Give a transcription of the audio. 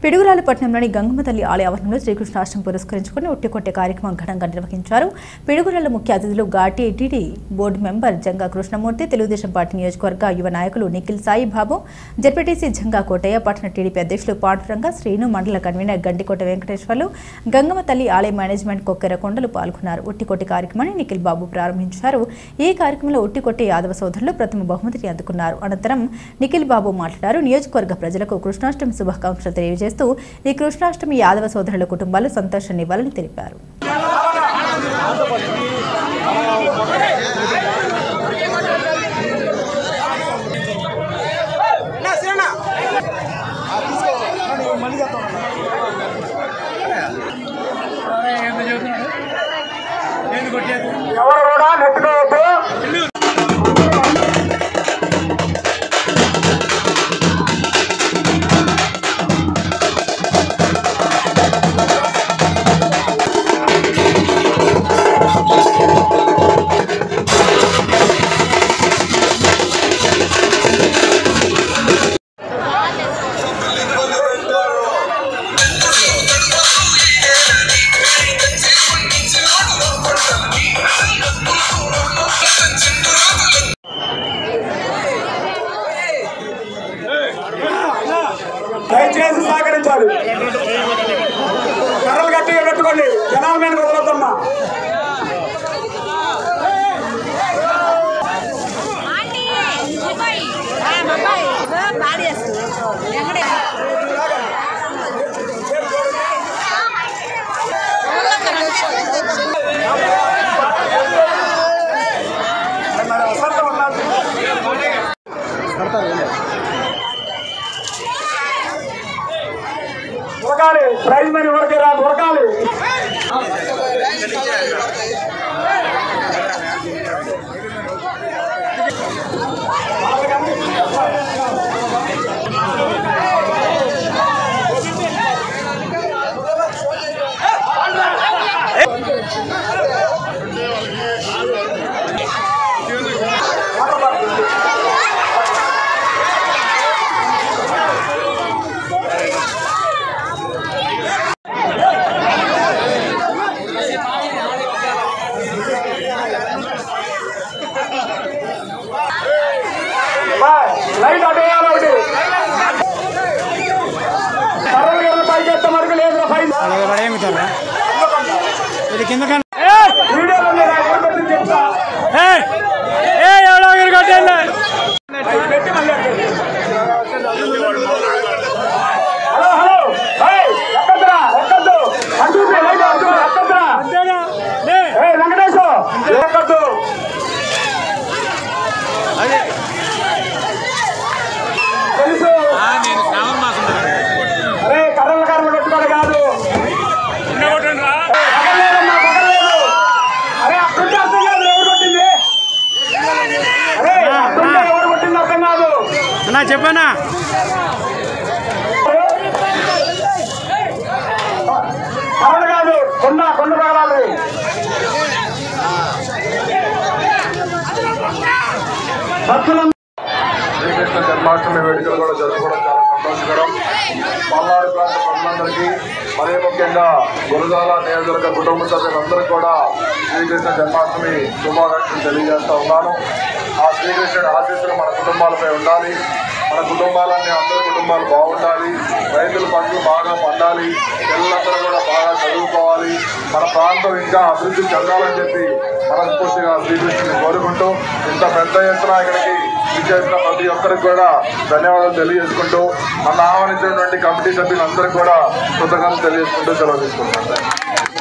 పిడుగురాల పట్టణంలోని గంగమ్మ తల్లి ఆలయ ఆవరణలో శ్రీకృష్ణాష్టమి పురస్కరించుకుని ఉట్టికొట్టే కార్యక్రమం ఘనంగా నిర్వహించారు. పిడుగురాల ముఖ్య అతిథులు ఘాటి TD board member Janga Krishnamurthy, Telugu Desam party నియోజకవర్గ యువ నాయకులు నిఖిల్ సాయి బాబు, జెడ్పీటీసీ జంగా కోటయ్య, పట్టణ టీడీపీ అధ్యక్షులు పాండురంగ శ్రీను, మండల కన్వీనర్ గండికోట వెంకటేశ్వర్లు, గంగమ్మ తల్లి ఆలయ మేనేజ్మెంట్ కొక్కెర కొండలు పాల్గొన్నారు. ఉట్టికొట్టి కార్యక్రమాన్ని నిఖిల్ బాబు ప్రారంభించారు. ఈ కార్యక్రమంలో ఉట్టికొట్టే యాదవ సోదరులు ప్రథమ బహుమతిని అందుకున్నారు. అనంతరం నిఖిల్ బాబు మాట్లాడారు. నియోజకవర్గ ప్రజలకు కృష్ణాష్టమి శుభాకాంక్షలు తెలియజేస్తూ ఈ కృష్ణాష్టమి యాదవ సోదరుల కుటుంబాలు సంతోషాన్ని ఇవ్వాలని తెలిపారు. దయచేసి సహకరించాలి. కర్రలు గట్టిగా పెట్టుకోండి. జనాల మీద వదలొద్దమ్మా. ఉరకాలి, ప్రైజ్ మనీ ఉరకే రాదు, ఉరకాలి. లైట్ అటేయాలి ఒకటి. కర్రలు కర్రలు పైకి ఎత్తే వరకు లేదు. హలో హలో ఎక్కద్దురా, ఎక్కద్దు అంటుంది. లైట్ అవుతుంది, ఎక్కద్దురా. వెంకటేశ్ ఎక్కద్దు. తెలుసు. అరే కర్రలు కర్రలు పెట్టుకోడు కాదు. అరే అప్పుడు అర్థం కాదు ఎవరు కొట్టింది. అరే అప్పుడు ఎవరు కొట్టింది అర్థం కాదు. చెప్పనా కర్రలు కాదు, కొండ కొండ పగలాలి. శ్రీకృష్ణ జన్మాష్టమి వేడుకలు కూడా జరుపుకోవడం చాలా సంతోషకరం. పల్నాడు ప్రాంత ప్రజలందరికీ, మరీ ముఖ్యంగా గురజాల నియోజకవర్గ కుటుంబ సభ్యులందరికీ కూడా శ్రీకృష్ణ జన్మాష్టమి శుభాకాంక్షలు తెలియజేస్తూ ఉన్నాను. ఆ శ్రీకృష్ణుడి ఆశీస్సులు మన కుటుంబాలపై ఉండాలి. మన కుటుంబాలన్నీ అందరి కుటుంబాలు బాగుండాలి. రైతుల పంటలు బాగా పండాలి. పిల్లలందరూ కూడా బాగా చదువుకోవాలి. మన ప్రాంతం ఇంకా అభివృద్ధి చెందాలని చెప్పి మనస్ఫూర్తిగా శ్రీకృష్ణుని కోరుకుంటూ ఇంత పెద్ద ఎత్తున ఇక్కడికి విచ్చేసిన ప్రతి ఒక్కరికి కూడా ధన్యవాదాలు తెలియజేసుకుంటూ నన్ను ఆహ్వానించినటువంటి కమిటీ సభ్యులందరికీ కూడా కృతజ్ఞతలు తెలియజేసుకుంటూ సెలవు తీసుకుంటాను.